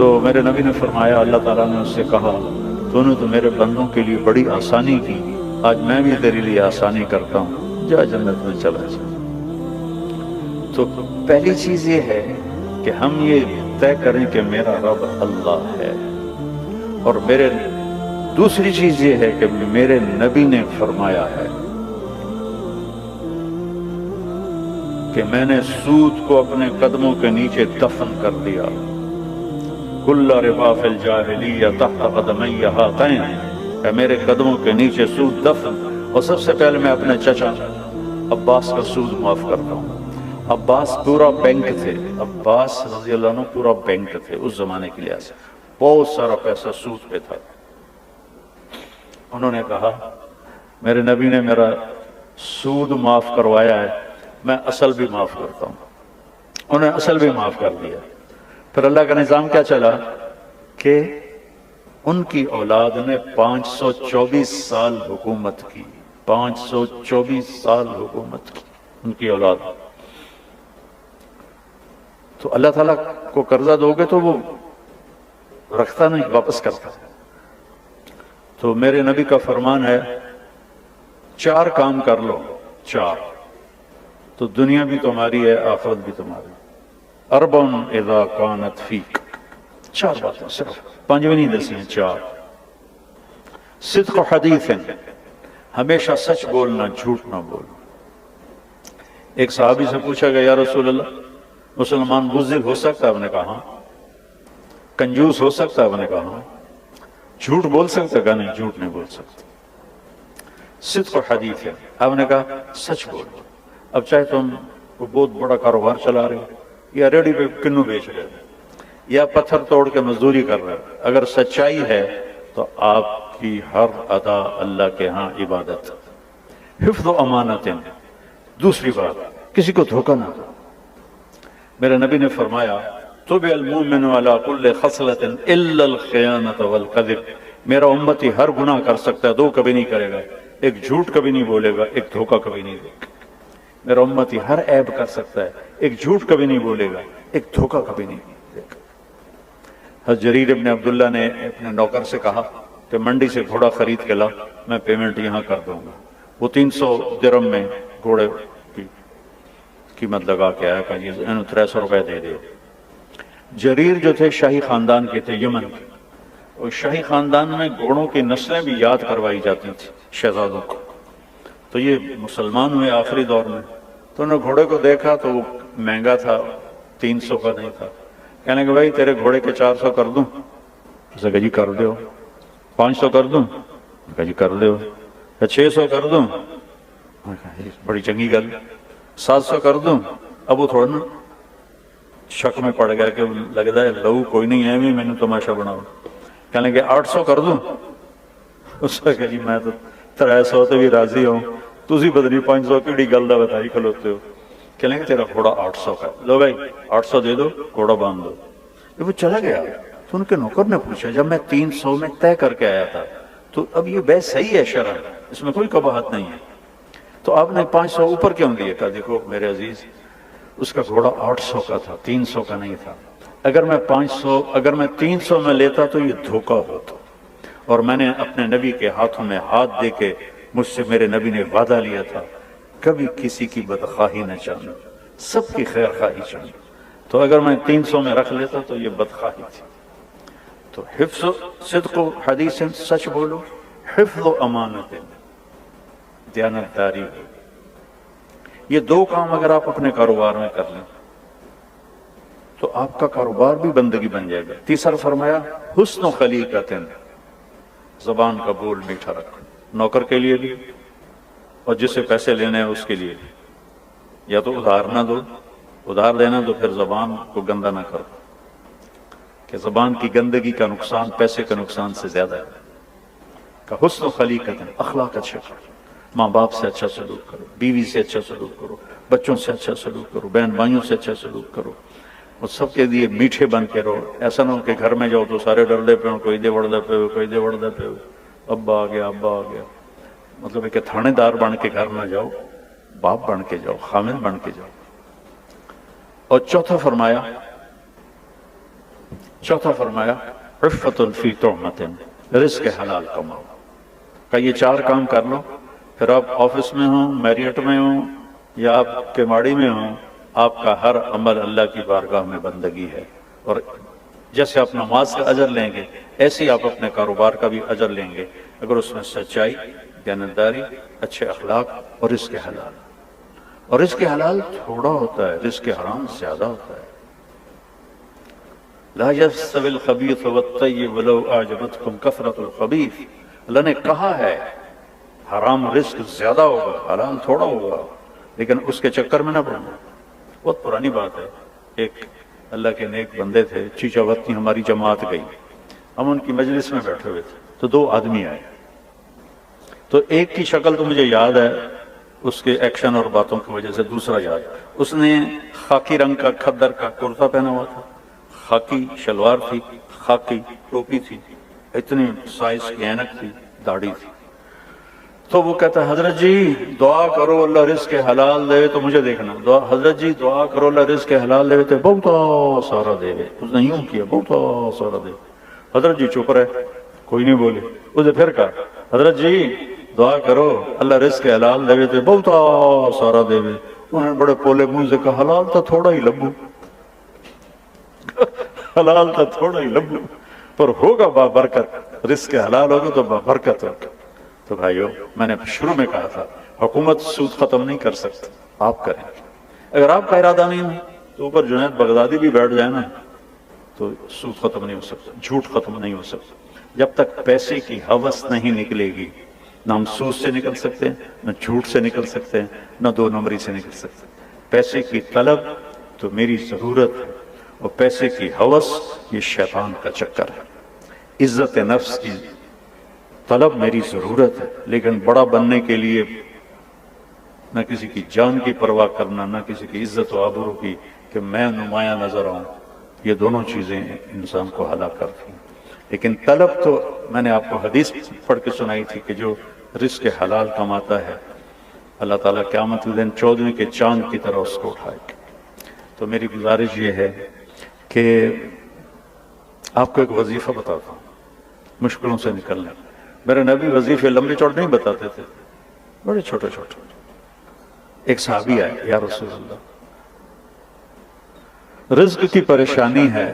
تو میرے نبی نے فرمایا، اللہ تعالیٰ نے اس سے کہا تو نے تو میرے بندوں کے لیے بڑی آسانی کی، آج میں بھی تیرے لیے آسانی کرتا ہوں، جا جنت میں چلا جا۔ تو پہلی چیز یہ ہے کہ ہم یہ طے کریں کہ میرا رب اللہ ہے، اور دوسری چیز یہ ہے کہ میرے نبی نے فرمایا ہے کہ میں نے سود کو اپنے قدموں کے نیچے دفن کر دیا، کل ربا فی الجاہلیہ تحت قدمی ہاتین، کہ میرے قدموں کے نیچے سود دفن، اور سب سے پہلے میں اپنے چچا عباس کا سود معاف کرتا ہوں۔ عباس پورا بینک تھے، عباس رضی اللہ عنہ پورا بینک تھے اس زمانے کے لحاظ سے، بہت سارا پیسہ سود پہ تھا۔ انہوں نے کہا میرے نبی نے میرا سود معاف کروایا ہے، میں اصل بھی معاف کرتا ہوں۔ انہوں نے اصل بھی معاف کر دیا۔ پھر اللہ کا نظام کیا چلا کہ ان کی اولاد نے 524 سال حکومت کی، 524 سال حکومت کی ان کی اولاد۔ تو اللہ تعالیٰ کو قرضہ دو گے تو وہ رکھتا نہیں، واپس کرتا۔ تو میرے نبی کا فرمان ہے 4 کام کر لو، 4 تو دنیا بھی تمہاری ہے، آخرت بھی تمہاری۔ اربن اذا کانت فیک، 4 باتیں، صرف 5 بھی نہیں دسی ہیں، 4۔ صدق حدیث، ہمیشہ سچ بولنا، جھوٹ نہ بولنا۔ ایک صحابی سے پوچھا گیا یا رسول اللہ مسلمان بزدل ہو سکتا ہے؟ آپ نے کہا ہاں۔ کنجوس ہو سکتا ہے؟ آپ نے کہا ہاں۔ جھوٹ بول سکتا ہے؟ کہا نہیں، جھوٹ نہیں بول سکتا۔ صدق حدیث ہے، آپ نے کہا سچ بولو۔ اب چاہے تم بہت بڑا کاروبار چلا رہے ہو، یا ریڈی پہ کنو بیچ رہے ہو، یا پتھر توڑ کے مزدوری کر رہے ہو، اگر سچائی ہے تو آپ کی ہر ادا اللہ کے ہاں عبادت۔ حفظ و امانت، دوسری بات کسی کو دھوکہ نہ دو۔ میرے نبی نے فرمایا طبع المؤمن علی کل خصلۃ الا الخیانۃ والکذب، میرا امتی ہر گناہ کر سکتا ہے، 2 کبھی نہیں کرے گا، ایک جھوٹ کبھی نہیں بولے گا، ایک دھوکہ کبھی نہیں دے گا۔ میرا امتی ہر عیب کر سکتا ہے، ایک جھوٹ کبھی نہیں بولے گا، ایک دھوکہ کبھی نہیں دے گا۔ حضرت جریر ابن عبداللہ نے اپنے نوکر سے کہا کہ منڈی سے گھوڑا خرید کے لا، میں پیمنٹ یہاں کر دوں گا۔ وہ 300 درہم میں گھوڑے کی قیمت لگا کے آیا، کہ یہ 300 روپے دے دے۔ جریر جو تھے شاہی خاندان کے تھے، یمن کے، اور شاہی خاندان میں گھوڑوں کی نسلیں بھی یاد کروائی جاتی تھی شہزادوں کو۔ تو یہ مسلمان ہوئے آخری دور میں، تو انہوں نے گھوڑے کو دیکھا تو وہ مہنگا تھا، 300 کا نہیں تھا۔ کہنے کہ بھائی تیرے گھوڑے کے 400 کر دوں؟ اس نے کہا جی کر دو۔ 500 کر دوں؟ کہا جی کر دو۔ 600 کر دوں؟ بڑی چنگی گل۔ 700 کر دوں؟ اب وہ تھوڑا نا شک میں پڑ گیا کہ لگتا ہے لہو کوئی نہیں ہے، میں نے تماشا بناؤ۔ کہنے کہ 800 کر دوں؟ اس نے کہا جی میں تو 300 تے بھی راضی ہوں، تسی پتہ نہیں 500 کیڑی گل دا بتائی کھلوتے ہو۔ کہنے کہ تیرا گھوڑا 800 کا، لو بھائی 800 دے دو، گھوڑا باندھ دو۔ جب وہ چلا گیا تو ان کے نوکر نے پوچھا جب میں 300 میں طے کر کے آیا تھا تو اب یہ بے صحیح ہے شرع، اس میں کوئی قباحت نہیں ہے، تو آپ نے 500 اوپر کیوں دیے؟ کہا دیکھو میرے عزیز، اس کا گھوڑا 800 کا تھا، 300 کا نہیں تھا۔ اگر میں 300 میں لیتا تو یہ دھوکہ ہوتا، اور میں نے اپنے نبی کے ہاتھوں میں ہاتھ دے کے، مجھ سے میرے نبی نے وعدہ لیا تھا کبھی کسی کی بدخواہی نہ چاہنا، سب کی خیر خواہی چاہنا، تو اگر میں 300 میں رکھ لیتا تو یہ بدخواہی تھی۔ تو حفظ صدق و حدیث، سچ بولو، حفظ و امانت، دیانتداری، یہ 2 کام اگر آپ اپنے کاروبار میں کر لیں تو آپ کا کاروبار بھی بندگی بن جائے گا۔ تیسرا فرمایا حسن و خلیقت، زبان کا بول میٹھا رکھو، نوکر کے لیے بھی اور جس سے پیسے لینے ہیں اس کے لیے بھی۔ یا تو ادھار نہ دو، ادھار دینا تو پھر زبان کو گندا نہ کرو، کہ زبان کی گندگی کا نقصان پیسے کے نقصان سے زیادہ ہے۔ کہ حسن و خلیقت، اخلاق اچھا کرو، ماں باپ سے اچھا سلوک کرو، بیوی سے اچھا سلوک کرو، بچوں سے اچھا سلوک کرو، بہن بھائیوں سے اچھا سلوک کرو، اور سب کے لیے میٹھے بن کے رہو۔ ایسا نہ ہو کہ گھر میں جاؤ تو سارے ڈر دے پہ ہو، کوئی دے وڑ دے پہ ہو، کوئی دے وڑ دے پہ ہو، ابا آ گیا، ابا آ گیا۔ مطلب ہے کہ تھانے دار بن کے گھر نہ جاؤ، باپ بن کے جاؤ، خامن بن کے جاؤ۔ اور چوتھا فرمایا چوتھا فرمایا عفت فی طعمۃ، رزق حلال کماؤ، کہ یہ 4 کام کر لو، پھر آپ آفس میں ہوں، میریٹ میں ہوں یا آپ کیماڑی میں ہوں، آپ کا ہر عمل اللہ کی بارگاہ میں بندگی ہے، اور جیسے آپ نماز کا اجر لیں گے ایسے ہی آپ اپنے کاروبار کا بھی اجر لیں گے اگر اس میں سچائی، دیانتداری، اچھے اخلاق اور رزق حلال۔ اور رزق حلال تھوڑا ہوتا ہے، رزق حرام زیادہ ہوتا ہے۔ لا يستوي الخبيث والطيب ولو اعجبتكم كثرة الخبيث، اللہ نے کہا ہے حرام رزق زیادہ ہوگا، حلال تھوڑا ہوگا، لیکن اس کے چکر میں نہ پڑنا۔ بہت پرانی بات ہے، ایک اللہ کے نیک بندے تھے، چیچا وطنی ہماری جماعت گئی، ہم ان کی مجلس میں بیٹھے ہوئے تھے تو 2 آدمی آئے، تو ایک کی شکل تو مجھے یاد ہے اس کے ایکشن اور باتوں کی وجہ سے، دوسرا یاد، اس نے خاکی رنگ کا کھدر کا کرتا پہنا ہوا تھا، خاکی شلوار تھی، خاکی ٹوپی تھی، اتنی سائز کی اینک تھی، داڑھی تھی۔ تو وہ کہتا ہے حضرت جی دعا کرو اللہ رزق حلال دے، تو مجھے دیکھنا، حضرت جی دعا کرو اللہ رزق حلال دے تو بہت سارا دے، اس نے یوں کیا بہت سارا دے۔ حضرت جی چپ رہے، کوئی نہیں بولے، اسے پھر کہا حضرت جی دعا کرو اللہ رزق حلال دے تو بہت سارا دے۔ انہوں نے بڑے پولے منہ سے کہا حلال تو تھوڑا ہی لبو، حلال تو تھوڑا ہی لبو، پر ہوگا بابرکت، رزق حلال ہوگا تو بابرکت ہوگا۔ تو بھائیو میں نے شروع میں کہا تھا حکومت سود ختم نہیں کر سکتی، آپ کریں، اگر آپ کا ارادہ نہیں ہو تو اوپر جنید بغدادی بھی بیٹھ جائے نا تو سود ختم نہیں ہو سکتا، جھوٹ ختم نہیں ہو سکتا۔ جب تک پیسے کی ہوس نہیں نکلے گی، نہ ہم سود سے نکل سکتے ہیں، نہ جھوٹ سے نکل سکتے ہیں، نہ 2 نمبری سے نکل سکتے ہیں۔ پیسے کی طلب تو میری ضرورت ہے، اور پیسے کی ہوس یہ شیطان کا چکر ہے۔ عزت نفس کی طلب میری ضرورت ہے، لیکن بڑا بننے کے لیے نہ کسی کی جان کی پرواہ کرنا، نہ کسی کی عزت و آبرو کی کہ میں نمایاں نظر آؤں، یہ دونوں چیزیں انسان کو ہلاک کرتی ہیں۔ لیکن طلب تو میں نے آپ کو حدیث پڑھ کے سنائی تھی کہ جو رزق حلال کماتا ہے اللہ تعالیٰ قیامت کے دن 14ویں کے چاند کی طرح اس کو اٹھائے گا۔ تو میری گزارش یہ ہے کہ آپ کو ایک وظیفہ بتاتا ہوں مشکلوں سے نکلنے۔ میرے نبی وظیفے لمبے چوڑے نہیں بتاتے تھے، بڑے چھوٹے چھوٹے۔ ایک صحابی آئے، یا رسول اللہ رزق کی پریشانی ہے،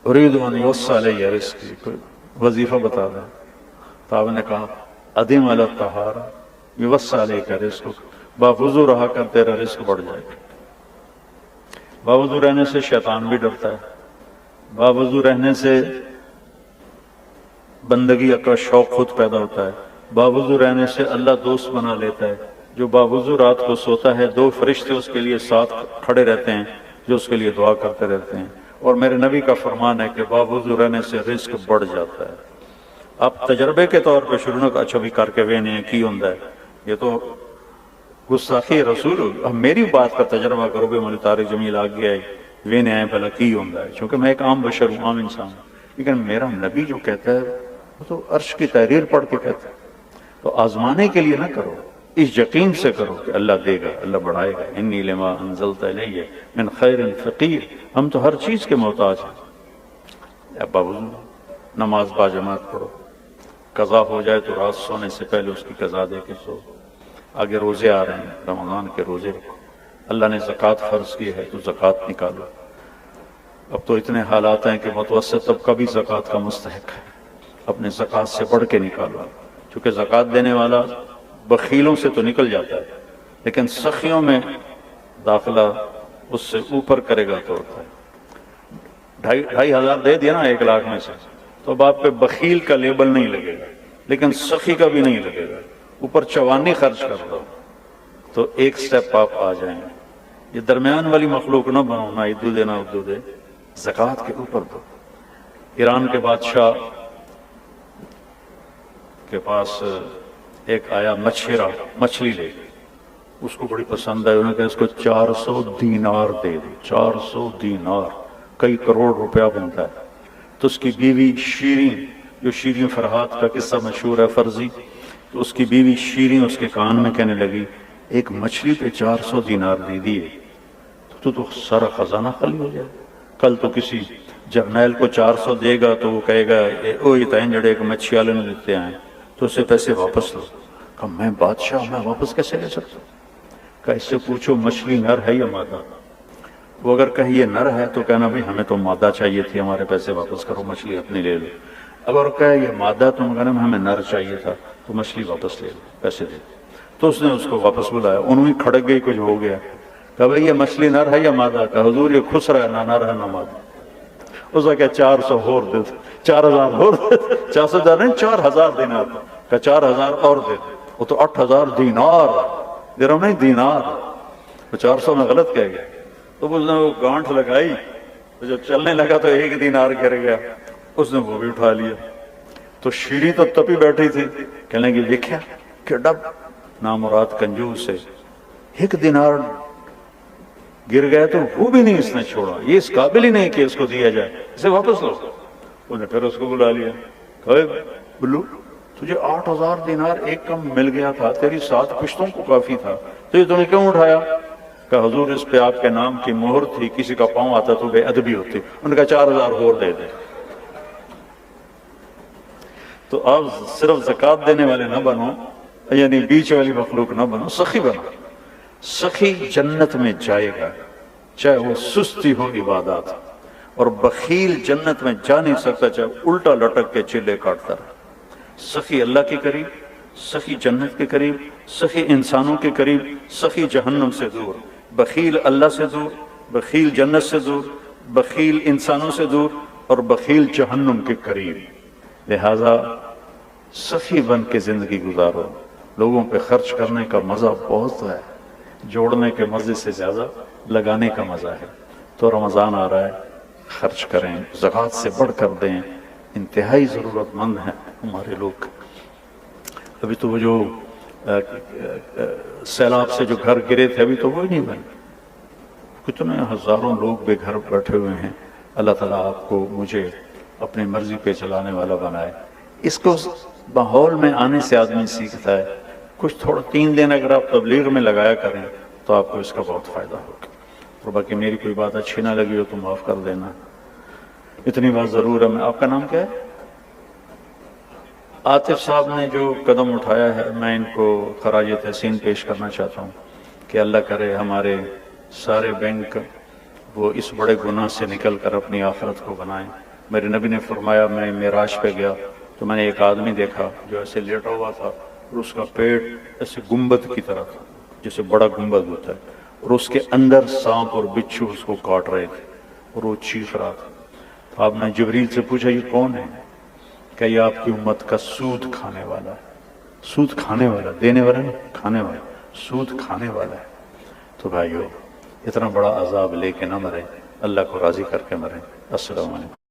اريد ان يوسع علی رزقی، کوئی وظیفہ بتا دیں۔ تو آپ نے کہا ادم علی الطہارہ یوسع علیک رزقک، باوضو رہا کر تیرا رزق بڑھ جائے گا۔ باوضو رہنے سے شیطان بھی ڈرتا ہے، باوضو رہنے سے بندگی کا شوق خود پیدا ہوتا ہے، باوضو رہنے سے اللہ دوست بنا لیتا ہے۔ جو باوضو رات کو سوتا ہے 2 فرشتے اس کے لیے ساتھ کھڑے رہتے ہیں جو اس کے لیے دعا کرتے رہتے ہیں۔ اور میرے نبی کا فرمان ہے کہ باوضو رہنے سے رزق بڑھ جاتا ہے۔ آپ تجربے کے طور پہ شروع نہ اچھا بھی کر کے وینے کی ہوندہ ہے، یہ تو گستاخی رسول ہو۔ میری بات کا تجربہ کرو بے مجھے طارق جمیل آ گیا ہے وینے آئے بھلا کی ہوندہ ہے، چونکہ میں ایک عام بشر ہوں، عام انسان ہوں، لیکن میرا نبی جو کہتا ہے وہ تو عرش کی تحریر پڑھ کے کہتا ہے۔ تو آزمانے کے لیے نہ کرو، اس یقین سے کرو کہ اللہ دے گا، اللہ بڑھائے گا۔ انی لما انزلت الی من خیر فقیر، ہم تو ہر چیز کے محتاج ہیں۔ اب باوضو نماز باجماعت پڑھو، قضا ہو جائے تو رات سونے سے پہلے اس کی قضا دے کے سو۔ آگے روزے آ رہے ہیں، رمضان کے روزے رکھو۔ اللہ نے زکوٰۃ فرض کی ہے تو زکوٰۃ نکالو۔ اب تو اتنے حالات ہیں کہ متوسط طبقہ بھی زکوٰۃ کا مستحق ہے، اپنے زکوٰۃ سے بڑھ کے نکالو، چونکہ زکوٰۃ دینے والا بخیلوں سے تو نکل جاتا ہے لیکن سخیوں میں داخلہ اس سے اوپر کرے گا تو ہوتا ہے۔ 2,500 دے دیا نا 1 لاکھ میں سے تو اب آپ پہ بخیل کا لیبل نہیں لگے گا، لیکن سخی کا بھی نہیں لگے گا۔ اوپر چوانی خرچ کر دو تو 1 سٹیپ آپ آ جائیں گے۔ یہ درمیان والی مخلوق نہ بنو، نہ ادو دے نہ ادو دے، زکوٰۃ کے اوپر دو۔ ایران کے بادشاہ کے پاس ایک آیا مچھیرا، مچھلی لے گئی، اس کو بڑی پسند آئی، انہوں نے کہا اس کو 400 دینار دے دیں۔ 400 دینار کئی کروڑ روپیہ بنتا ہے۔ تو اس کی بیوی شیرین، جو شیرین فرحات کا قصہ مشہور ہے فرضی، تو اس کی بیوی شیرین اس کے کان میں کہنے لگی ایک مچھلی پہ 400 دینار دے دیے تو سارا خزانہ خالی ہو جائے۔ کل تو کسی جرنیل کو 400 دے گا تو وہ کہے گا وہ اتنے جڑے ایک مچھی والے نے دیتے ہیں تو اسے پیسے واپس لو. کہا میں بادشاہ میں واپس کیسے لے سکتا ہوں؟ کہا اس سے پوچھو مچھلی نر ہے یا مادہ. وہ اگر کہیں یہ نر ہے تو کہنا بھائی ہمیں تو مادہ چاہیے تھی، ہمارے پیسے واپس کرو، مچھلی اپنی لے لو. اگر کہے یہ مادہ تو کہنا ہمیں نر چاہیے تھا تو مچھلی واپس لے لو، پیسے دے. تو اس نے اس کو واپس بلایا، انہوں نے کھڑک گئی، کچھ ہو گیا. کہا بھائی یہ مچھلی نر ہے یا مادہ؟ کہا حضور یہ خسرا ہے، نہ نر ہے نہ مادہ. اس نے کہا 400 اور دے دو، 4000 اور دے دو. 400 نہیں 4000 دینار. کہا 4000 اور دے دو. وہ تو 8000 دینار درہم نہیں دینار. وہ 400 میں غلط کہہ گیا. تو اس نے وہ گانٹھ لگائی، جب چلنے لگا تو 1 دینار گر گیا. اس نے وہ بھی اٹھا لیا. تو شیریں تو تپی بیٹھی تھی، کہنے لگی دیکھا کہ ڈب نامراد کنجوس سے 1 دینار گر گیا تو وہ بھی نہیں اس نے چھوڑا، یہ اس قابل ہی نہیں کہ اس کو دیا جائے، اسے واپس لو. انہوں نے پھر اس کو بلا لیا. کہے بلو تجھے 8000 دینار ایک کم مل گیا تھا، تیری 7 پشتوں کو کافی تھا، تو یہ تم نے کیوں اٹھایا؟ کہ حضور اس پہ آپ کے نام کی مہر تھی، کسی کا پاؤں آتا تو بے ادبی ہوتی. انہوں نے کہا 4000 اور دے دے. تو آپ صرف زکوٰۃ دینے والے نہ بنو، یعنی بیچ والی مخلوق نہ بنو، سخی بنو. سخی جنت میں جائے گا چاہے وہ سستی ہو عبادات، اور بخیل جنت میں جا نہیں سکتا چاہے الٹا لٹک کے چلے کاٹتا رہے. سخی اللہ کے قریب، سخی جنت کے قریب، سخی انسانوں کے قریب، سخی جہنم سے دور. بخیل اللہ سے دور، بخیل جنت سے دور، بخیل انسانوں سے دور، اور بخیل جہنم کے قریب. لہذا سخی بن کے زندگی گزارو. لوگوں پہ خرچ کرنے کا مزہ بہت ہے، جوڑنے کے مزے سے زیادہ لگانے کا مزہ ہے. تو رمضان آ رہا ہے، خرچ کریں، زکوٰۃ سے بڑھ کر دیں. انتہائی ضرورت مند ہیں ہمارے لوگ. ابھی تو وہ جو سیلاب سے جو گھر گرے تھے ابھی تو وہ ہی نہیں بنے. کتنے ہزاروں لوگ بے گھر بیٹھے ہوئے ہیں. اللہ تعالیٰ آپ کو مجھے اپنی مرضی پہ چلانے والا بنائے. اس کو ماحول میں آنے سے آدمی سیکھتا ہے. کچھ تھوڑا 3 دن اگر آپ تبلیغ میں لگایا کریں تو آپ کو اس کا بہت فائدہ ہوگا. اور باقی میری کوئی بات اچھی نہ لگی ہو تو معاف کر دینا، اتنی بات ضرور ہے. آپ کا نام کیا ہے؟ عاطف صاحب نے جو قدم اٹھایا ہے میں ان کو خراج تحسین پیش کرنا چاہتا ہوں کہ اللہ کرے ہمارے سارے بینک وہ اس بڑے گناہ سے نکل کر اپنی آخرت کو بنائیں. میرے نبی نے فرمایا، میں معراج پہ گیا تو میں نے ایک آدمی دیکھا جو ایسے لیٹا ہوا تھا اور اس کا پیٹ ایسے گنبد کی طرح تھا، جیسے بڑا گنبد ہوتا ہے، اور اس کے اندر سانپ اور بچھو اس کو کاٹ رہے تھے اور وہ چیخ رہا تھا. تو آپ نے جبریل سے پوچھا یہ کون ہے؟ کہ یہ آپ کی امت کا سود کھانے والا ہے. سود کھانے والا، دینے والا نہیں، کھانے والا، سود کھانے والا ہے. تو بھائیو اتنا بڑا عذاب لے کے نہ مریں، اللہ کو راضی کر کے مریں. السلام علیکم.